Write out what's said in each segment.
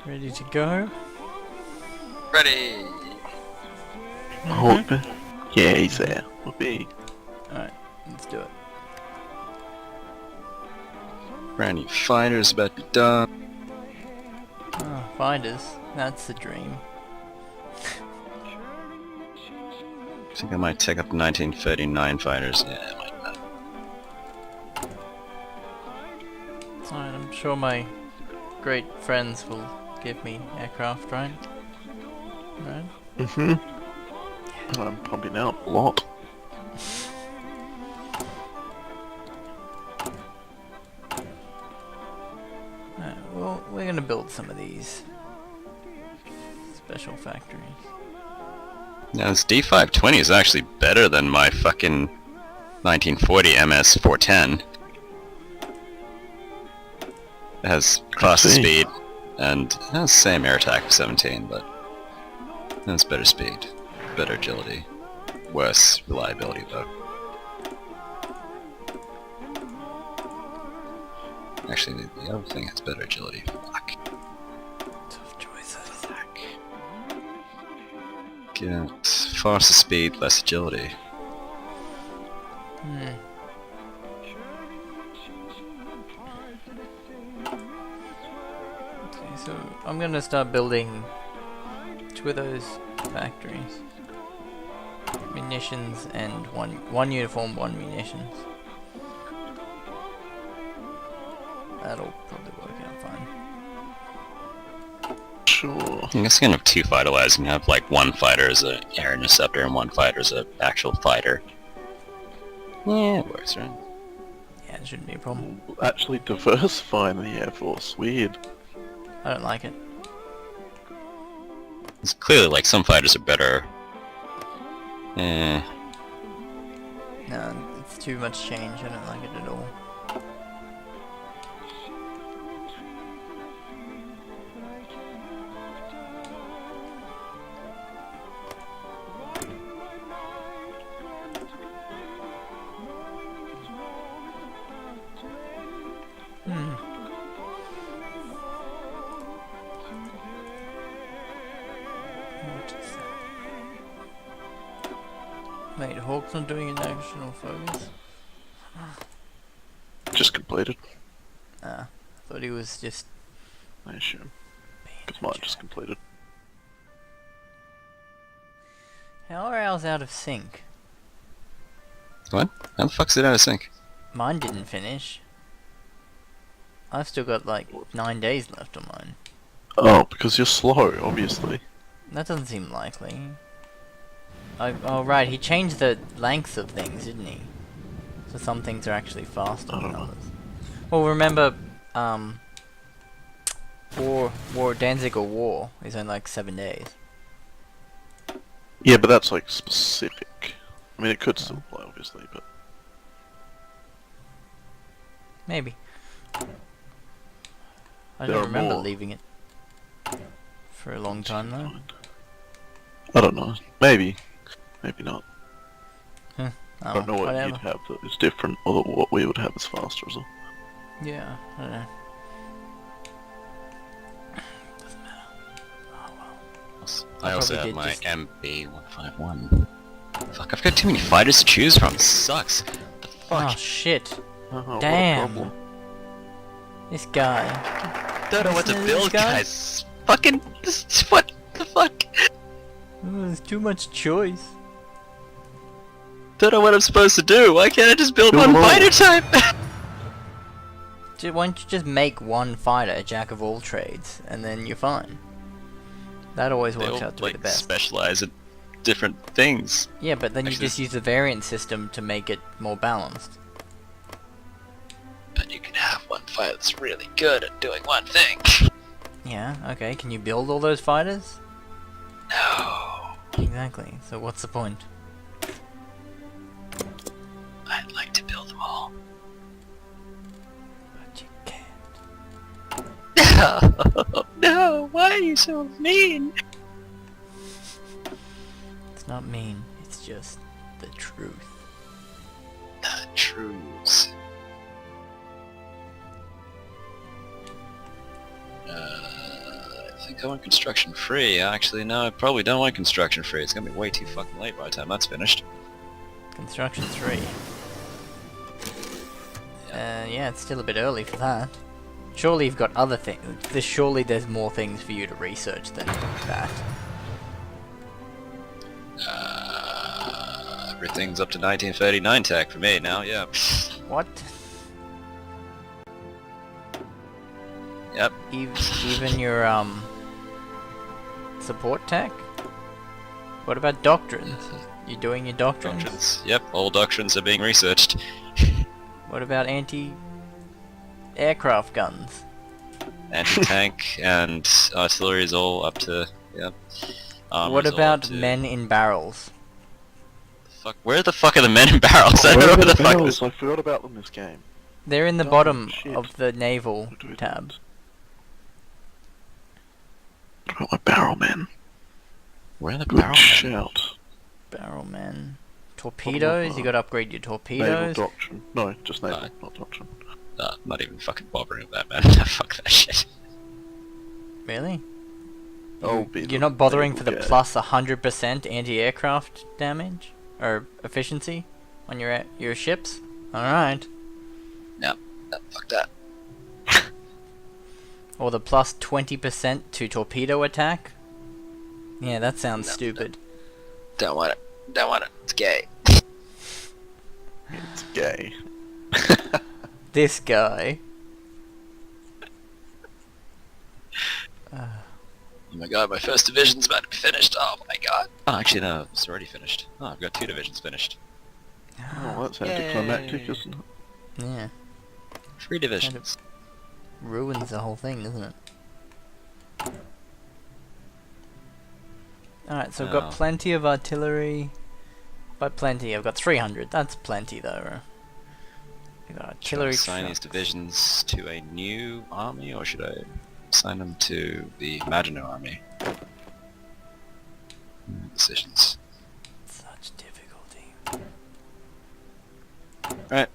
Ready to go? Ready! Hawke? Yeah, he's there. Whoopee. Alright, let's do it. Brand new fighters about to be done. Oh, fighters. That's the dream. I think I might take up the 1939 fighters. Yeah, I might not. It's alright, I'm sure my great friends will give me aircraft, right? Right? Mm-hmm. I'm pumping out a lot. Alright, well, we're gonna build some of these special factories. Now this D520 is actually better than my fucking 1940 MS410. It has faster speed and it has the same air attack of 17, but it has better speed, better agility, worse reliability though. Actually, the other thing has better agility. Fuck. Tough choices. Get faster speed, less agility. Hmm. Okay, so I'm gonna start building 2 of those factories. Munitions and one uniform, 1 munitions. That'll probably work out fine. Sure. I guess you can have 2 fighter labs. You can have like 1 fighter as an air interceptor and 1 fighter as an actual fighter. Yeah, it works, right? Yeah, it shouldn't be a problem. Actually diversifying the Air Force. Weird. I don't like it. It's clearly like some fighters are better. Eh. No, it's too much change. I don't like it at all. What is that? Wait, Hawke's not doing a national focus? Just completed. Ah, I thought he was just I assume. being Because a mine jerk. just completed. How are ours out of sync? What? How the fuck's it out of sync? Mine didn't finish. I've still got like 9 days left on mine. Oh, because you're slow, obviously. That doesn't seem likely. Oh right, he changed the length of things, didn't he? So some things are actually faster I than don't know. others. Well, remember, Danziger War is only like 7 days. Yeah, but that's like specific. I mean, it could still play, obviously, but... Maybe. I There don't are remember more. leaving it for a long time though. I don't know. Maybe. Maybe not. Oh, I don't know what whatever. you'd have that is different, or what we would have is faster as well. Yeah, I don't know. Doesn't matter. Oh well. I also probably have my did just- MB151. Fuck, I've got too many fighters to choose from. This sucks. What the Oh fuck? shit. Oh, Damn. What a problem. This guy. Don't know what to Listen to this build, guy? guys. Fucking... What the fuck? Oh, there's too much choice. Don't know what I'm supposed to do. Why can't I just build Build one them all. fighter type? Why don't you just make one fighter a jack of all trades, and then you're fine. That always They works all, out to be the best. specialize in different things. Yeah, but then you Actually, just use the variant system to make it more balanced. But you can have one fighter that's really good at doing one thing. Yeah, okay, can you build all those fighters? No. Exactly, so what's the point? I'd like to build them all. But you can't. No, no, why are you so mean? It's not mean, it's just the truth. The truths. I think I want construction free. Actually, no, I probably don't want construction free. It's gonna be way too fucking late by the time that's finished. Construction 3. Yeah, it's still a bit early for that. Surely you've got other things. Surely there's more things for you to research than that. Everything's up to 1939 tech for me now, yeah. What? Yep. Even your support tech? What about doctrines? You doing your doctrines? Doctrines. Yep, all doctrines are being researched. What about anti-aircraft guns? Anti-tank and artillery is all up to, yep. What about men in barrels? Fuck, where the fuck are the men in barrels? I don't know where the fuck this. I forgot about them this game. They're in the Oh, bottom shit. of the naval What do we do? tab. What about my barrel men? Where are the Good barrel men? shout. Barrel men. Torpedoes? You gotta upgrade your Naval torpedoes. doctrine. No, just naval, No. not doctrine. Not even fucking bothering with that, man. Fuck that shit. Really? I'll be You're the not bothering for the naval guy. plus 100% anti-aircraft damage? Or efficiency? On your ships? Alright. Fuck that. Or the plus 20% to torpedo attack? Yeah, that sounds No, stupid. Don't want it. Don't want it. It's gay. It's gay. This guy. Oh my god, my first division's about to be finished. Oh my god. Oh, actually no, it's already finished. Oh, I've got 2 divisions finished. Oh, that's anticlimactic, isn't it? Yeah. 3 divisions. Ruins the whole thing, doesn't it? Alright, so I've got Oh. plenty of artillery. By plenty, I've got 300. That's plenty though. I've got Should I artillery assign these trucks. divisions to a new army, or should I assign them to the imaginary army? Decisions. Such difficulty. Right.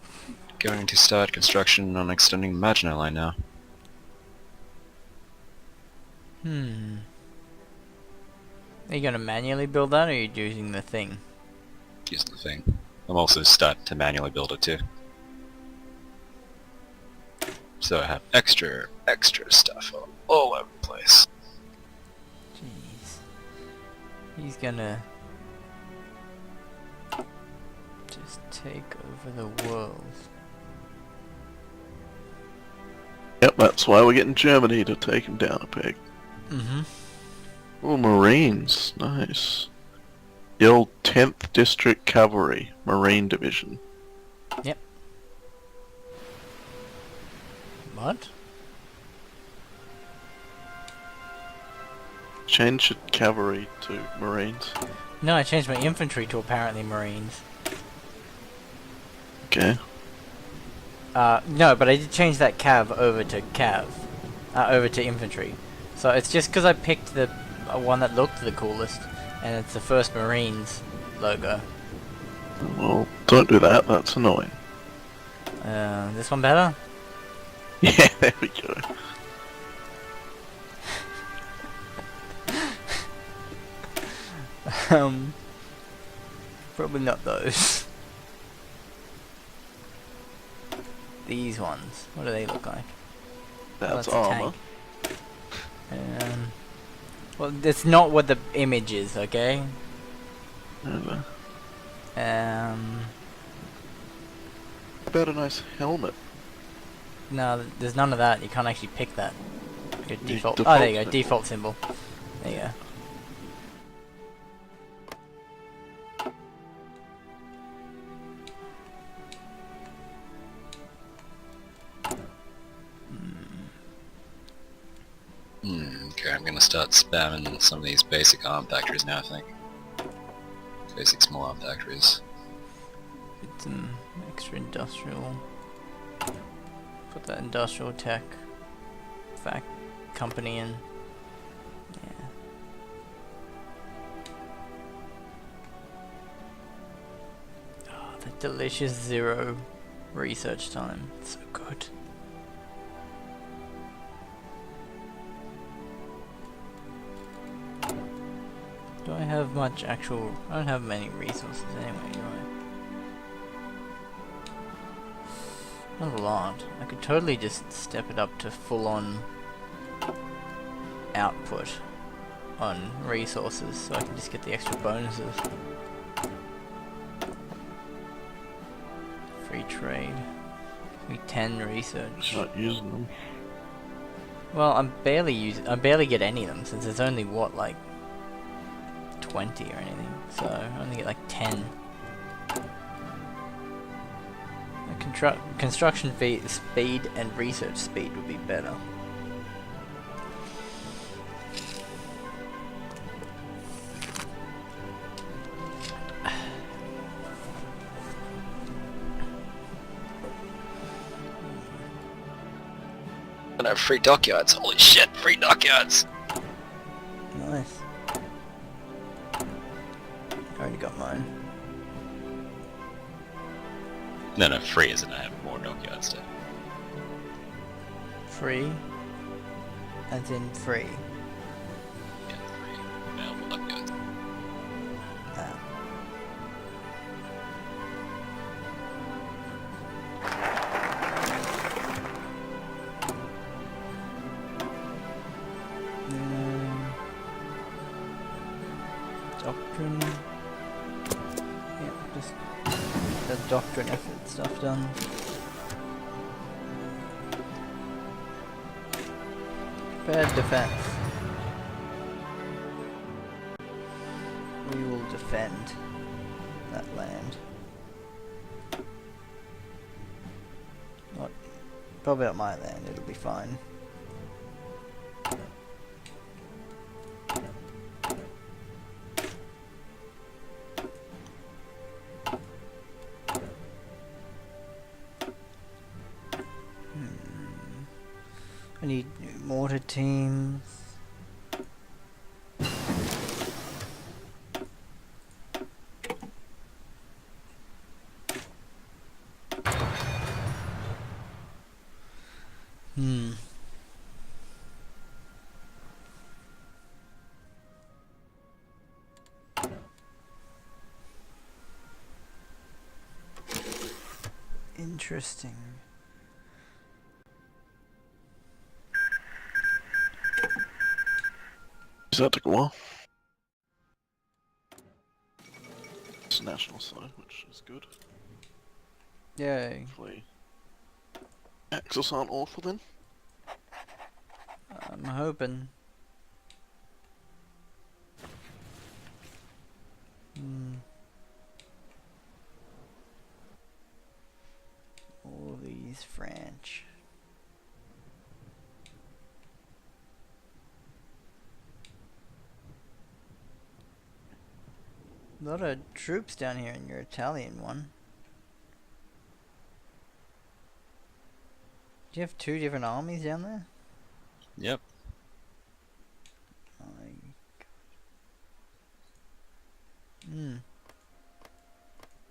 Going to start construction on extending the Maginot Line now. Are you gonna manually build that, or are you using the thing? Using the thing. I'm also start to manually build it too. So I have extra stuff all over the place. Jeez. He's gonna just take over the world. Yep, that's why we're getting Germany to take him down a peg. Mm-hmm. Oh, Marines. Nice. The old 10th District Cavalry Marine Division. Yep. What? Change the cavalry to Marines. No, I changed my infantry to apparently Marines. Okay. No, but I did change that cav over to over to infantry. So it's just because I picked the one that looked the coolest, and it's the 1st Marines logo. Well, don't do that, that's annoying. This one better? Yeah, there we go. Probably not those. These ones. What do they look like? That's that's a armor. tank. Well, that's not what the image is, okay? Over. Um, About a nice helmet. no, there's none of that. You can't actually pick that. Your The default. Oh, default there you go. symbol. Default symbol. There you go. Okay, I'm gonna start spamming some of these basic arm factories now, I think. Basic small arm factories. Get some extra industrial. Put that industrial tech company in. Yeah. Oh, the delicious 0 research time. It's so good. have much actual... I don't have many resources anyway, do I? Not a lot. I could totally just step it up to full-on output on resources, so I can just get the extra bonuses. Free trade. We 10 research. Not using them. Well, I barely get any of them since it's only what, like 20 or anything. So I only get like 10. Construction speed and research speed would be better. And I have free dockyards. Holy shit, free dockyards! Nice. I already got mine. No, free isn't. I have more dockyards too. Free? As in free? Yeah, free. Available dockyards. Ah. Doctrine. Yeah, just the doctrine effort stuff done. Prepared defense. We will defend that land. Not probably not my land, it'll be fine. I need new mortar teams. Interesting. That took a while. It's national side, which is good. Yay. Hopefully, Axis aren't awful then. I'm hoping. All these French. A lot of troops down here in your Italian one. Do you have 2 different armies down there? Yep.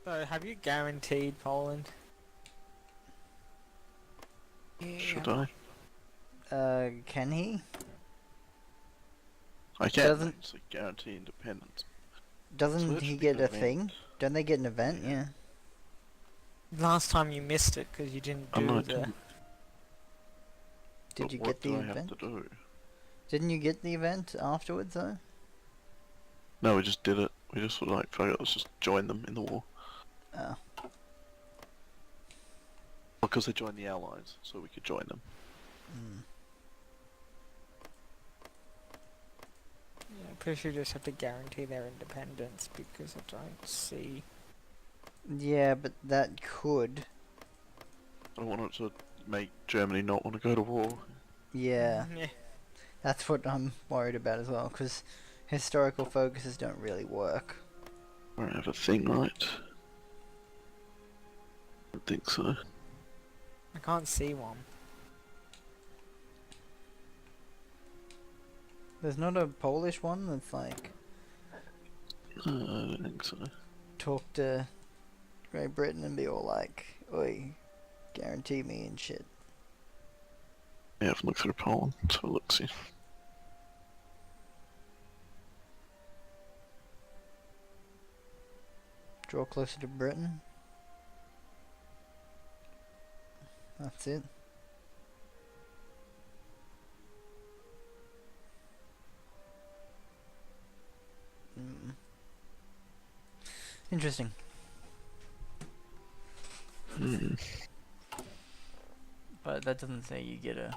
So, have you guaranteed Poland? Should I? Can he? I can't Doesn't- actually guarantee independence. Doesn't So it he should be get an a event. thing? Don't they get an event? Yeah. Last time you missed it because you didn't I do know I the... didn't. Did But you what get the do event? I have to do? Didn't you get the event afterwards though? No, we just did it. We just were like, fuck it, let's just join them in the war. Oh. Because they joined the Allies, so we could join them. Yeah, I'm pretty sure you just have to guarantee their independence because I don't see... Yeah, but that could. I don't want it to make Germany not want to go to war. Yeah. Yeah. That's what I'm worried about as well, because historical focuses don't really work. I don't have a thing, right? I don't think so. I can't see one. There's not a Polish one that's like I don't think so. talk to Great Britain and be all like, "Oi, guarantee me and shit." Yeah, I've looked through Poland, so let's see. Draw closer to Britain. That's it. Interesting. But that doesn't say you get a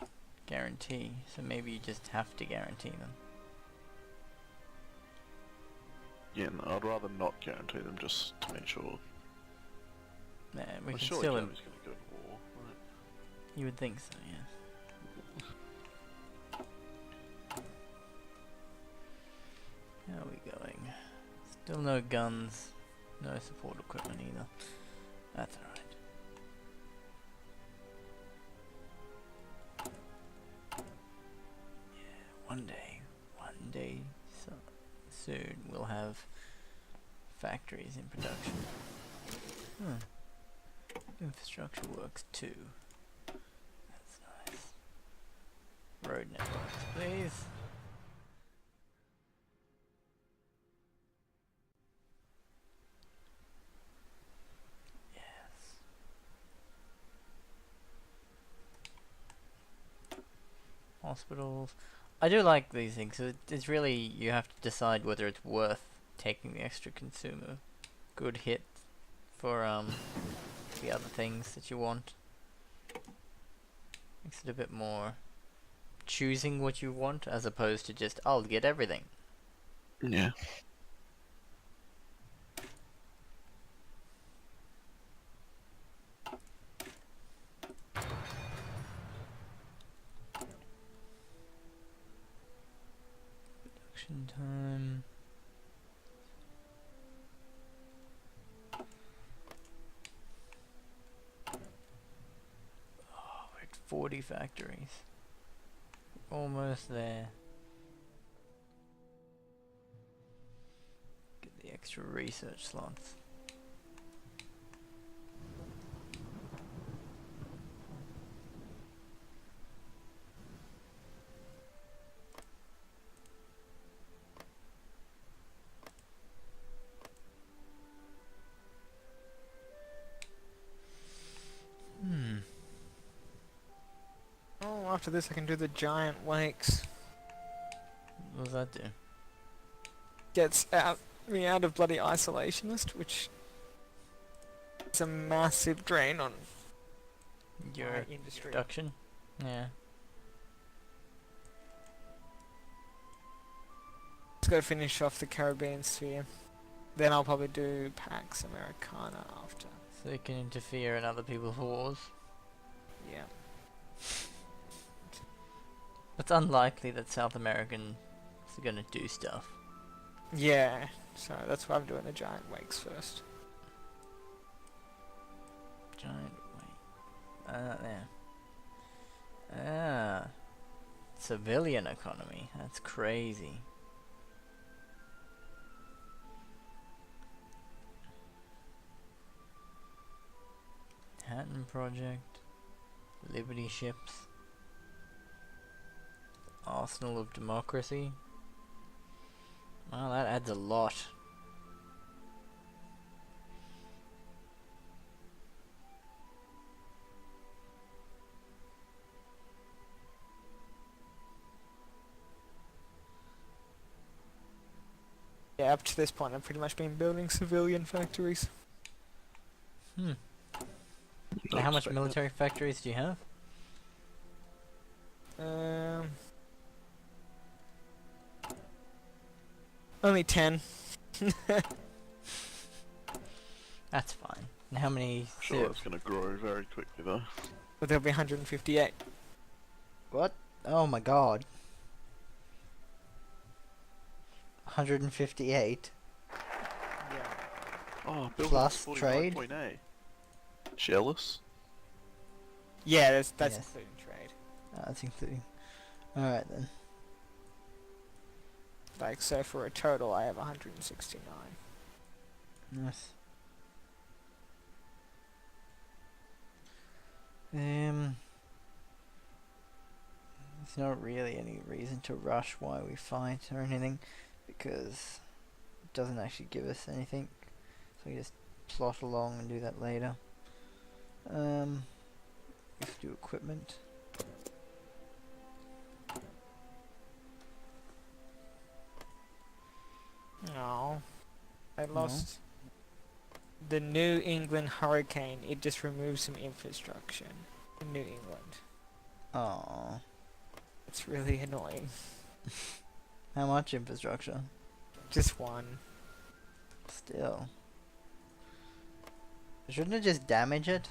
guarantee, so maybe you just have to guarantee them. Yeah, no, I'd rather not guarantee them just to make sure. Nah, we Well, can surely still. Germany's going to go to war, right? You would think so, yeah. How are we going? Still no guns, no support equipment either. That's alright. Yeah, one day soon we'll have factories in production. Infrastructure works too. That's nice. Road networks, please. Yes. Hospitals. I do like these things. It's really, you have to decide whether it's worth taking the extra consumer good hit for the other things that you want. Makes it a bit more choosing what you want as opposed to just, I'll get everything. Yeah. Production time. Oh, we're at 40 factories. Almost there. Get the extra research slots. Oh, after this I can do the giant wakes. What does that do? Gets me out of bloody isolationist, which is a massive drain on Your my industry. production? Yeah. Let's go finish off the Caribbean sphere. Then I'll probably do Pax Americana after. So you can interfere in other people's wars. Yeah. It's unlikely that South Americans are gonna do stuff. Yeah, so that's why I'm doing the giant wakes first. Giant wait. There. Ah. Civilian economy. That's crazy. Hatton Project. Liberty ships. Arsenal of Democracy. Wow, that adds a lot. Yeah, up to this point I've pretty much been building civilian factories. Now, Don't how much expect military factories do you have? Only 10. That's fine. And how many that. Sure, civs? that's going to grow very quickly though. But there'll be 158. What? Oh my god. 158 Yeah. Oh, building Plus 49.8. Jealous? Yeah, that's Yes. including trade. That's including. Alright then. Like, so for a total I have 169. Nice. There's not really any reason to rush why we fight or anything, because it doesn't actually give us anything. So we just plot along and do that later. Let's do equipment. No. I lost the New England hurricane. It just removed some infrastructure in New England. Aww. It's really annoying. How much infrastructure? Just one. Still. Shouldn't it just damage it?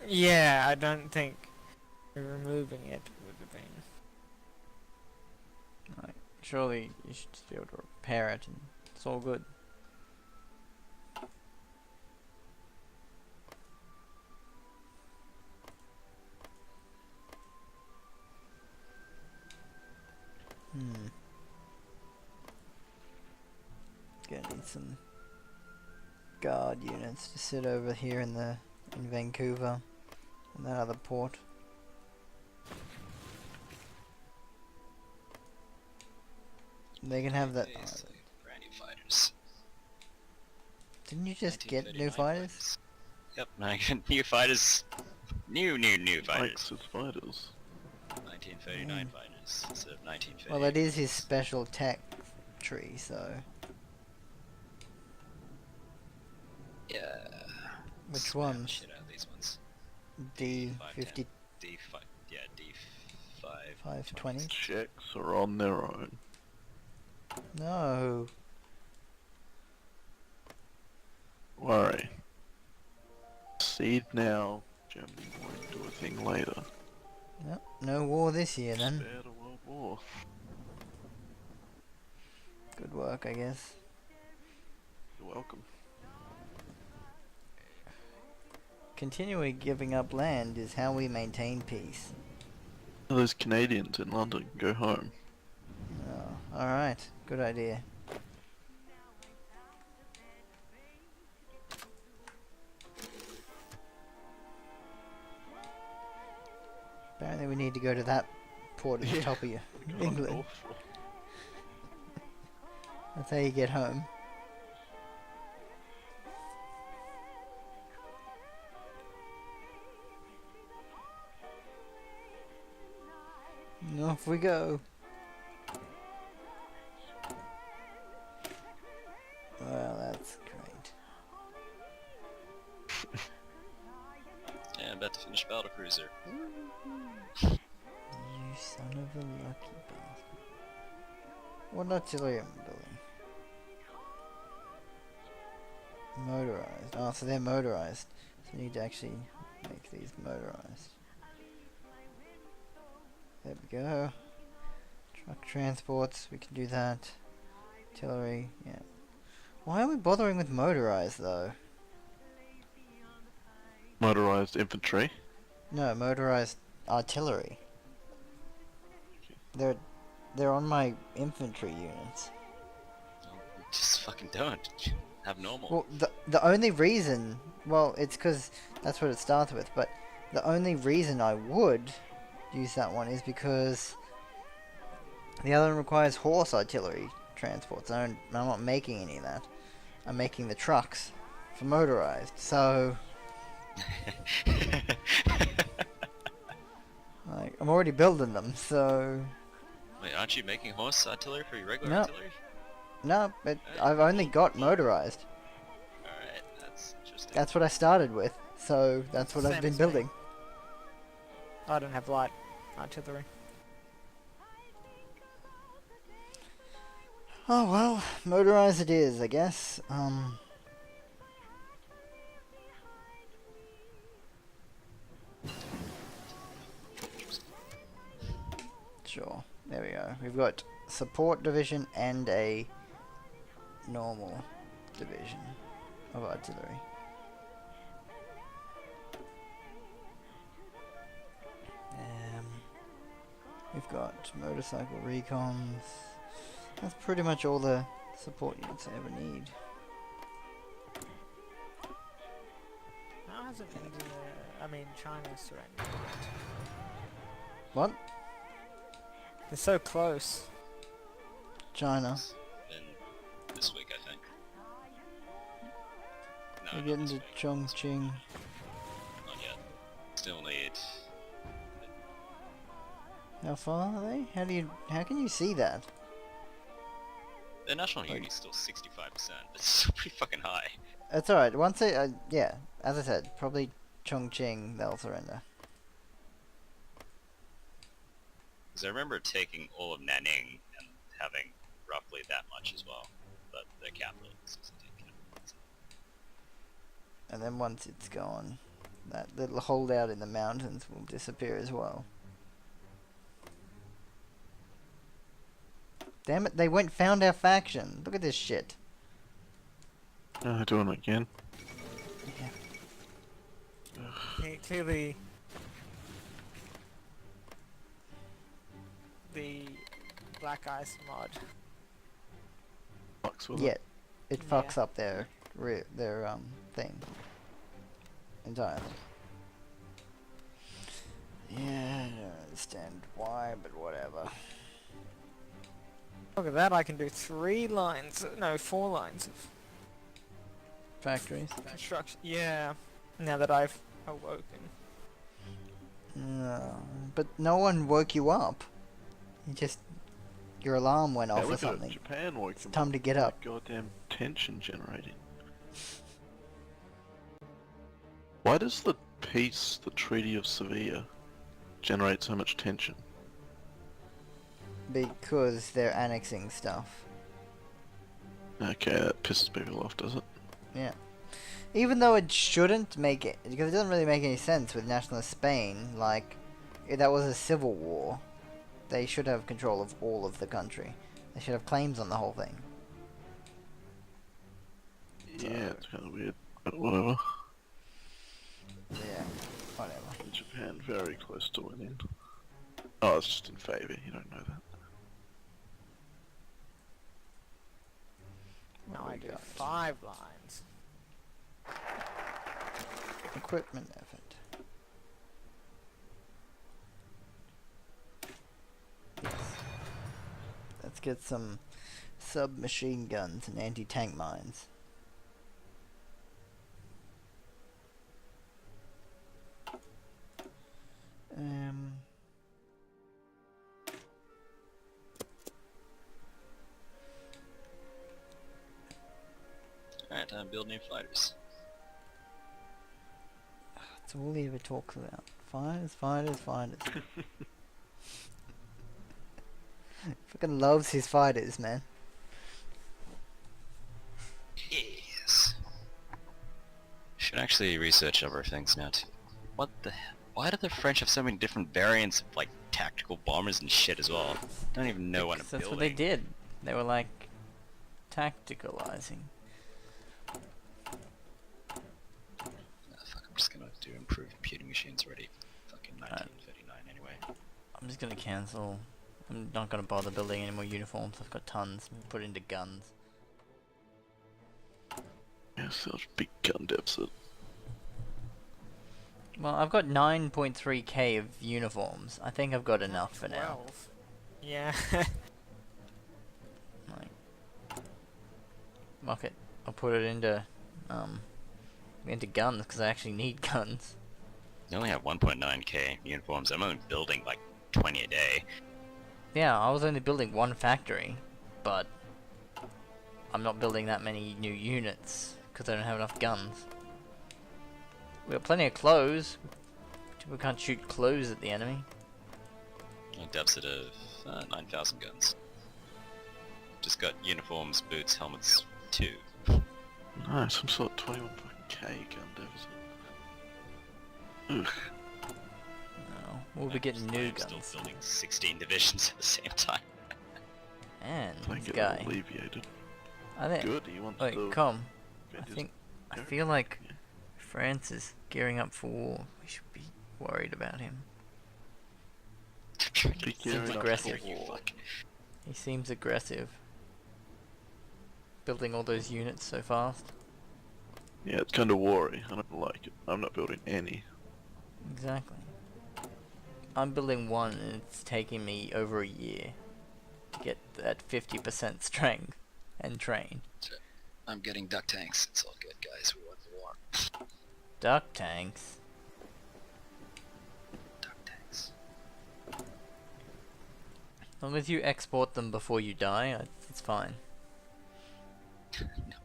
Yeah, I don't think removing it would have been. Like, surely you should just be able to repair it and it's all good. Gonna need some guard units to sit over here in Vancouver, in that other port. They can have that. Brand new fighters. Didn't you just get new fighters? Yep, I get new fighters. New fighters. Likes his fighters. 1939 fighters instead of 1950. Well, it is his special tech tree, so. Yeah. Which Spam ones? Shit out of these ones. D50. D5. Yeah, D5. 520. Checks are on their own. No. Worry. Seed now. Germany won't do a thing later. Yep, no war this year then. Spare the World War. Good work, I guess. You're welcome. Continually giving up land is how we maintain peace. Those Canadians in London can go home. Oh, alright. Good idea. Apparently we need to go to that port at the top of England. That's how you get home. And off we go. Well, that's great. Yeah, I'm about to finish Battle Cruiser. You son of a lucky bastard. What artillery am I building? Motorized. Oh, so they're motorized. So we need to actually make these motorized. There we go. Truck transports, we can do that. Artillery, yeah. Why are we bothering with motorized though? Motorized infantry. No, motorized artillery. They're on my infantry units. Just fucking don't. Have normal. Well, the only reason, well, it's because that's what it starts with, but the only reason I would use that one is because the other one requires horse artillery transports. I'm not making any of that. I'm making the trucks for motorized, so like I'm already building them, so Wait, aren't you making horse artillery for your regular No. artillery? no, but I've only got motorized. Alright, that's interesting. That's what I started with, so that's what I've Same been as me. building. I don't have light artillery. Oh well, motorized it is, I guess. Sure. There we go. We've got support division and a normal division of artillery. We've got motorcycle recons. That's pretty much all the support units I ever need. How hasn't China surrendered? What? They're so close. China. In this week, I think. No, We're not getting this to week. Chongqing. Not yet. Still need. How far are they? How can you see that? The national unity is still 65%. It's still pretty fucking high. It's alright, once they, yeah, as I said, probably Chongqing they'll surrender. Because I remember taking all of Nanning and having roughly that much as well. But the capital is 16 capitals. And then once it's gone, that little holdout in the mountains will disappear as well. Damn it, they found our faction. Look at this shit. Doing it again. Okay, clearly the Black Ice mod. Fucks with Yeah, it. it Yeah. fucks up their thing entirely. Yeah, I don't understand why, but whatever. Look at that, I can do 4 lines of Factories. construction. Yeah, now that I've awoken. No, but no one woke you up. Your alarm went off or Look at it, something. Japan woke them time to get up. Goddamn tension generating. Why does the peace, the Treaty of Sevilla, generate so much tension? Because they're annexing stuff. Okay, that pisses people off, does it? Yeah. Even though it shouldn't make it, because it doesn't really make any sense with nationalist Spain, like, if that was a civil war, they should have control of all of the country. They should have claims on the whole thing. Yeah, it's kind of weird, but whatever. Yeah, whatever. Japan very close to winning. Oh, it's just in favour, you don't know that. Now What I we do got? 5 lines. Equipment effort. Yes. Let's get some submachine guns and anti-tank mines. Um... Alright, time to build new fighters. That's all he ever talks about. Fighters, fighters, fighters. Fucking loves his fighters, man. Yes. Should actually research other things now too. What the hell? Why do the French have so many different variants of like tactical bombers and shit as well? Don't even know what I'm That's building. what they did. They were like tacticalizing. Fuck, I'm just gonna do improved computing machines already. Fucking 1939 anyway. I'm just gonna cancel. I'm not gonna bother building any more uniforms. I've got tons. Put into guns. Yeah, such big gun deficit. Well, I've got 9.3k of uniforms. I think I've got enough for now. 12. Yeah. Like, fuck it. I'll put it into guns because I actually need guns. I only have 1.9k uniforms. I'm only building like 20 a day. Yeah, I was only building one factory, but I'm not building that many new units because I don't have enough guns. We got plenty of clothes. We can't shoot clothes at the enemy. A deficit of 9,000 guns. Just got uniforms, boots, helmets, 2. Nice, some sort of 21k gun deficit. Ugh. No, we'll be getting new I'm guns. still building 16 divisions at the same time. And I this get guy. alleviated. I think. Good, he wants Wait, to... Comm. I just- think. I go. feel like Yeah. France is gearing up for war. We should be worried about him. Be gearing up aggressive. for war. He seems aggressive. Building all those units so fast. Yeah, it's kind of worry. I don't like it. I'm not building any. Exactly. I'm building one and it's taking me over a year to get that 50% strength and train. I'm getting duck tanks. It's all good, guys. We won the war. Duck tanks. Duck tanks. As long as you export them before you die, it's fine. No,